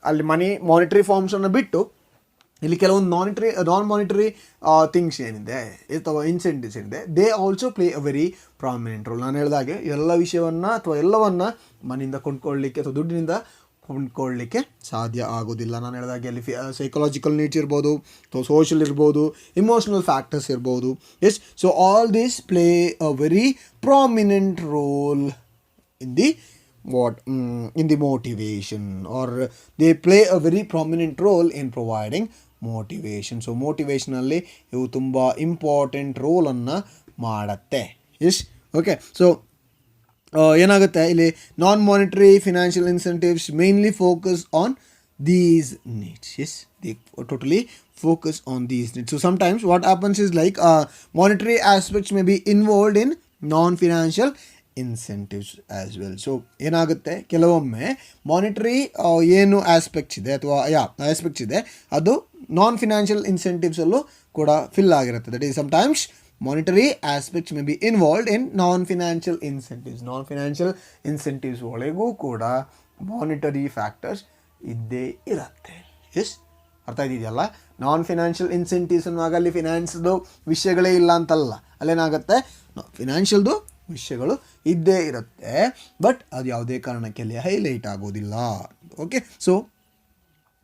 ಅಲ್ಲಿ ಮಾನಿಟರಿ ಫಾರ್ಮ್ಸನ್ನು ಬಿಟ್ಟು ಇಲ್ಲಿ ಕೆಲವೊಂದು ನಾನ್ ಮಾನಿಟರಿ ಥಿಂಗ್ಸ್ ಏನಿದೆ ಅಥವಾ ಇನ್ಸೆಂಟಿವ್ಸ್ ಏನಿದೆ, they also play a very prominent roll. ನಾನು ಹೇಳಿದಾಗೆ ಎಲ್ಲ ವಿಷಯವನ್ನು ಅಥವಾ ಎಲ್ಲವನ್ನು ಮನೆಯಿಂದ ಕೊಂಡ್ಕೊಳ್ಳಲಿಕ್ಕೆ ಅಥವಾ ದುಡ್ಡಿನಿಂದ ಕೊಂಡ್ಕೊಳ್ಳಲಿಕ್ಕೆ ಸಾಧ್ಯ ಆಗೋದಿಲ್ಲ. ನಾನು ಹೇಳಿದಾಗೆ ಅಲ್ಲಿ ಸೈಕಲಾಜಿಕಲ್ ನೀಡ್ಸ್ ಇರ್ಬೋದು, ಅಥವಾ ಸೋಷಲ್ ಇರ್ಬೋದು, ಇಮೋಷನಲ್ ಫ್ಯಾಕ್ಟರ್ಸ್ ಇರ್ಬೋದು. Yes, so all this play a very prominent role in the in the motivation, or they play a very prominent role in providing motivation. So motivation ಅಲ್ಲಿ ಇವು ತುಂಬ ಇಂಪಾರ್ಟೆಂಟ್ ರೋಲನ್ನು ಮಾಡುತ್ತೆ. S, okay. ಸೊ ಏನಾಗುತ್ತೆ ಇಲ್ಲಿ, non monetary financial incentives mainly focus on these needs. Yes, they totally focus on these needs. So sometimes what happens is like monetary aspects may be involved in non-financial incentives as well. So ಏನಾಗುತ್ತೆ, ಕೆಲವೊಮ್ಮೆ ಮಾನಿಟರಿ ಏನು ಆಸ್ಪೆಕ್ಟ್ಸ್ ಇದೆ ಅಥವಾ ಆಸ್ಪೆಕ್ಟ್ಸ್ ಇದೆ, ಅದು ನಾನ್ ಫಿನಾನ್ಷಿಯಲ್ ಇನ್ಸೆಂಟಿವ್ಸಲ್ಲೂ ಕೂಡ ಫಿಲ್ ಆಗಿರುತ್ತೆ. That is sometimes monetary aspects may be involved in non financial incentives. Non financial incentives ಒಳಗೂ ಕೂಡ ಮಾನಿಟರಿ ಫ್ಯಾಕ್ಟರ್ಸ್ ಇದ್ದೇ ಇರುತ್ತೆ. ಎಸ್, ಅರ್ಥ ಇದೆಯಲ್ಲ? ನಾನ್ ಫಿನಾನ್ಷಿಯಲ್ ಇನ್ಸೆಂಟಿವ್ಸ್ ಅನ್ನುವಾಗ ಅಲ್ಲಿ ಫಿನಾನ್ಸ್ದು ವಿಷಯಗಳೇ ಇಲ್ಲ ಅಂತಲ್ಲ, ಅಲ್ಲೇನಾಗುತ್ತೆ ಫಿನಾನ್ಷಿಯಲ್ದು ವಿಷಯಗಳು ಇದ್ದೇ ಇರುತ್ತೆ, ಬಟ್ ಅದು ಯಾವುದೇ ಕಾರಣಕ್ಕೆ ಅಲ್ಲಿ ಹೈಲೈಟ್ ಆಗೋದಿಲ್ಲ. Okay, so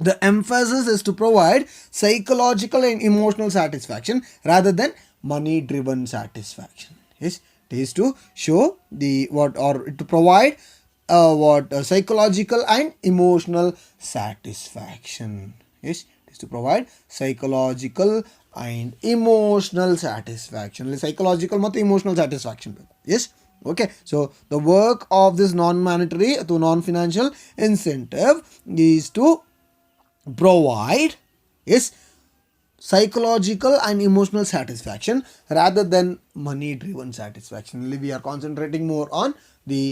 the emphasis is to provide psychological and emotional satisfaction rather than money driven satisfaction. Yes, it is to show the what are to provide psychological and emotional satisfaction. Yes, it is to provide psychological and emotional satisfaction. Psychological ಮತ್ತು emotional satisfaction. Yes, okay. So the work of this non-monetary to non-financial incentive is to provide psychological and emotional satisfaction rather than money-driven satisfaction. We are concentrating more on the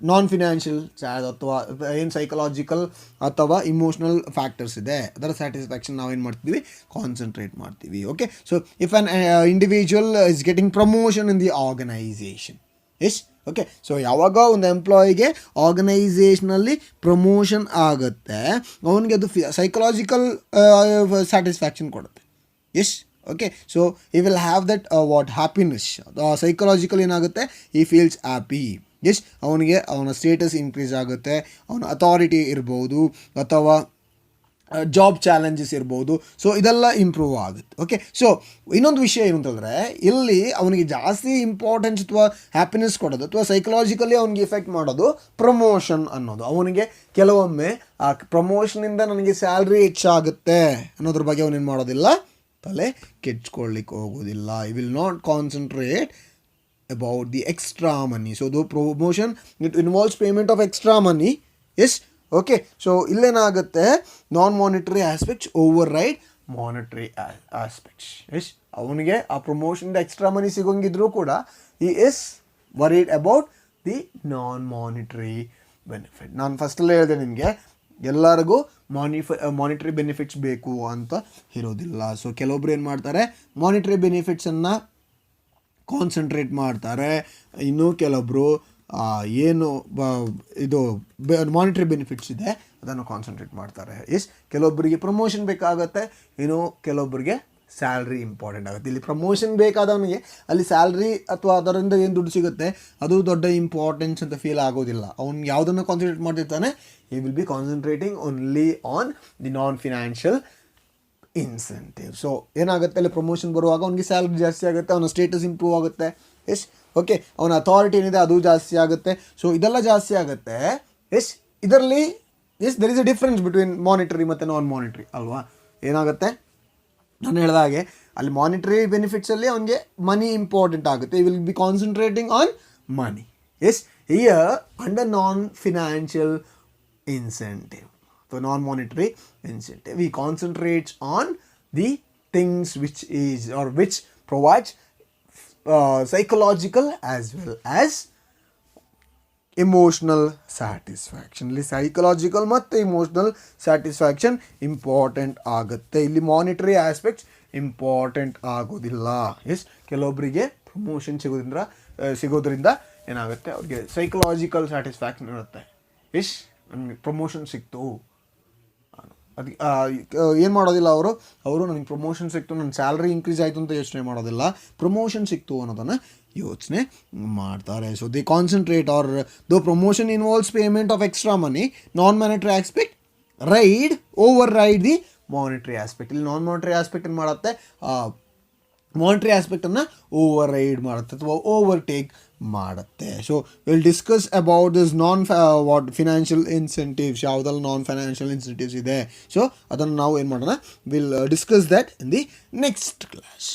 non financial ಅಥವಾ ಏನು ಸೈಕಲಾಜಿಕಲ್ ಅಥವಾ ಇಮೋಷ್ನಲ್ ಫ್ಯಾಕ್ಟರ್ಸ್ ಇದೆ ಅದರ ಸ್ಯಾಟಿಸ್ಫ್ಯಾಕ್ಷನ್ ನಾವೇನು ಮಾಡ್ತೀವಿ, ಕಾನ್ಸಂಟ್ರೇಟ್ ಮಾಡ್ತೀವಿ. Okay, so if an individual is getting promotion in the organization. Yes, okay. So ಯಾವಾಗ ಒಂದು ಎಂಪ್ಲಾಯಿಗೆ ಆರ್ಗನೈಸೇಷನಲ್ಲಿ ಪ್ರಮೋಷನ್ ಆಗುತ್ತೆ, ಅವನಿಗೆ ಅದು ಸೈಕಲಾಜಿಕಲ್ ಸ್ಯಾಟಿಸ್ಫ್ಯಾಕ್ಷನ್ ಕೊಡುತ್ತೆ. Yes, okay. So he will have that happiness. Psychological ಏನಾಗುತ್ತೆ, ಈ ಫೀಲ್ಸ್ ಹ್ಯಾಪಿ. ಎಸ್, ಅವನಿಗೆ ಅವನ ಸ್ಟೇಟಸ್ ಇನ್ಕ್ರೀಸ್ ಆಗುತ್ತೆ, ಅವನ ಅಥಾರಿಟಿ ಇರ್ಬೋದು ಅಥವಾ ಜಾಬ್ ಚಾಲೆಂಜಸ್ ಇರ್ಬೋದು. ಸೊ ಇದೆಲ್ಲ ಇಂಪ್ರೂವ್ ಆಗುತ್ತೆ. ಓಕೆ, ಸೊ ಇನ್ನೊಂದು ವಿಷಯ ಏನು ಅಂತಂದರೆ, ಇಲ್ಲಿ ಅವನಿಗೆ ಜಾಸ್ತಿ ಇಂಪಾರ್ಟೆನ್ಸ್ ಅಥವಾ ಹ್ಯಾಪಿನೆಸ್ ಕೊಡೋದು ಅಥವಾ ಸೈಕಲಾಜಿಕಲಿ ಅವನಿಗೆ ಎಫೆಕ್ಟ್ ಮಾಡೋದು ಪ್ರಮೋಷನ್ ಅನ್ನೋದು. ಅವನಿಗೆ ಕೆಲವೊಮ್ಮೆ ಆ ಪ್ರಮೋಷನಿಂದ ನನಗೆ ಸ್ಯಾಲ್ರಿ ಹೆಚ್ಚಾಗುತ್ತೆ ಅನ್ನೋದ್ರ ಬಗ್ಗೆ ಅವನೇನು ಮಾಡೋದಿಲ್ಲ, ತಲೆ ಕೆಡ್ಸ್ಕೊಳ್ಳಿಕ್ಕೆ ಹೋಗೋದಿಲ್ಲ. I will not concentrate about the extra money. So the promotion, it involves payment of extra money. Yes, okay. So illenagutte non monetary aspects override monetary aspects. Yes, avanige a promotion the extra money sigongidru kuda he is worried about the non monetary benefit. ನಾನು ಫಸ್ಟಲ್ಲೇ ಹೇಳಿದೆ ನಿಮಗೆ, ಎಲ್ಲರಿಗೂ ಮಾನಿಟರಿ ಬೆನಿಫಿಟ್ಸ್ ಬೇಕು ಅಂತ ಇರೋದಿಲ್ಲ. ಸೊ ಕೆಲವೊಬ್ರು ಏನು ಮಾಡ್ತಾರೆ, ಮಾನಿಟರಿ ಬೆನಿಫಿಟ್ಸನ್ನು ಕಾನ್ಸಂಟ್ರೇಟ್ ಮಾಡ್ತಾರೆ, ಇನ್ನೂ ಕೆಲವೊಬ್ಬರು ಏನು ಇದು ಮಾನಿಟರಿ ಬೆನಿಫಿಟ್ಸ್ ಇದೆ ಅದನ್ನು ಕಾನ್ಸಂಟ್ರೇಟ್ ಮಾಡ್ತಾರೆ. ಎಸ್, ಕೆಲವೊಬ್ಬರಿಗೆ ಪ್ರಮೋಷನ್ ಬೇಕಾಗುತ್ತೆ, ಇನ್ನು ಕೆಲವೊಬ್ಬರಿಗೆ ಸ್ಯಾಲ್ರಿ ಇಂಪಾರ್ಟೆಂಟ್ ಆಗುತ್ತೆ. ಇಲ್ಲಿ ಪ್ರಮೋಷನ್ ಬೇಕಾದವನಿಗೆ ಅಲ್ಲಿ ಸ್ಯಾಲ್ರಿ ಅಥವಾ ಅದರಿಂದ ಏನು ದುಡ್ಡು ಸಿಗುತ್ತೆ ಅದು ದೊಡ್ಡ ಇಂಪಾರ್ಟೆನ್ಸ್ ಅಂತ ಫೀಲ್ ಆಗೋದಿಲ್ಲ. ಅವ್ನು ಯಾವುದನ್ನು ಕಾನ್ಸಂಟ್ರೇಟ್ ಮಾಡ್ತಿರ್ತಾನೆ, he will be concentrating only on the non-financial incentive. So ಏನಾಗುತ್ತೆ, ಅಲ್ಲಿ ಪ್ರಮೋಷನ್ ಬರುವಾಗ ಅವನಿಗೆ ಸ್ಯಾಲ್ರಿ ಜಾಸ್ತಿ ಆಗುತ್ತೆ, ಅವನ ಸ್ಟೇಟಸ್ ಇಂಪ್ರೂವ್ ಆಗುತ್ತೆ. Yes, okay. ಅವನ ಅಥಾರಿಟಿ ಏನಿದೆ ಅದು ಜಾಸ್ತಿ ಆಗುತ್ತೆ. ಸೊ ಇದೆಲ್ಲ ಜಾಸ್ತಿ ಆಗುತ್ತೆ. ಎಸ್, ಇದರಲ್ಲಿ there is A difference between monetary ಮತ್ತು ನಾನ್ ಮಾನಿಟರಿ ಅಲ್ವಾ. ಏನಾಗುತ್ತೆ, ನಾನು ಹೇಳಿದ ಹಾಗೆ ಅಲ್ಲಿ ಮಾನಿಟರಿ ಬೆನಿಫಿಟ್ಸಲ್ಲಿ ಅವನಿಗೆ ಮನಿ ಇಂಪಾರ್ಟೆಂಟ್ ಆಗುತ್ತೆ. He will be concentrating on money. Yes, here under non financial incentive, so non-monetary incentive, we concentrate on the things which is or which provides psychological as well as emotional satisfaction. ಇಲ್ಲಿ ಸೈಕಲಾಜಿಕಲ್ ಮತ್ತು ಇಮೋಷನಲ್ ಸ್ಯಾಟಿಸ್ಫ್ಯಾಕ್ಷನ್ ಇಂಪಾರ್ಟೆಂಟ್ ಆಗುತ್ತೆ. ಇಲ್ಲಿ ಮಾನಿಟರಿ ಆಸ್ಪೆಕ್ಟ್ಸ್ ಇಂಪಾರ್ಟೆಂಟ್ ಆಗೋದಿಲ್ಲ. ಎಸ್, ಕೆಲವೊಬ್ಬರಿಗೆ ಪ್ರಮೋಷನ್ ಸಿಗೋದ್ರಿಂದ ಏನಾಗುತ್ತೆ, ಅವ್ರಿಗೆ ಸೈಕಲಾಜಿಕಲ್ ಸ್ಯಾಟಿಸ್ಫ್ಯಾಕ್ಷನ್ ಇರುತ್ತೆ. ಎಸ್, ನನಗೆ ಪ್ರಮೋಷನ್ ಸಿಕ್ತು, ಅದಕ್ಕೆ ಏನು ಮಾಡೋದಿಲ್ಲ ಅವರು ನನಗೆ ಪ್ರಮೋಷನ್ ಸಿಕ್ತು, ನನ್ನ ಸ್ಯಾಲ್ರಿ ಇನ್ಕ್ರೀಸ್ ಆಯಿತು ಅಂತ ಯೋಚನೆ ಮಾಡೋದಿಲ್ಲ, ಪ್ರಮೋಷನ್ ಸಿಕ್ತು ಅನ್ನೋದನ್ನು ಯೋಚನೆ ಮಾಡ್ತಾರೆ. So the concentrate are though promotion involves payment of extra money, non monetary aspect override the monetary aspect. ಇಲ್ಲಿ ನಾನ್ ಮಾನಿಟ್ರಿ ಆಸ್ಪೆಕ್ಟ್ ಏನು ಮಾಡುತ್ತೆ, ಮಾನಿಟ್ರಿ ಆಸ್ಪೆಕ್ಟನ್ನು ಓವರ್ ರೈಡ್ ಮಾಡುತ್ತೆ ಅಥವಾ ಓವರ್ಟೇಕ್ ಮಾಡುತ್ತೆ. So will discuss about this financial incentives, ಯಾವುದೆಲ್ಲ ನಾನ್ ಫೈನಾನ್ಷಿಯಲ್ ಇನ್ಸೆಂಟಿವ್ಸ್ ಇದೆ. ಸೊ ಅದನ್ನು ನಾವು ಏನು ಮಾಡೋಣ, will discuss that in the next class.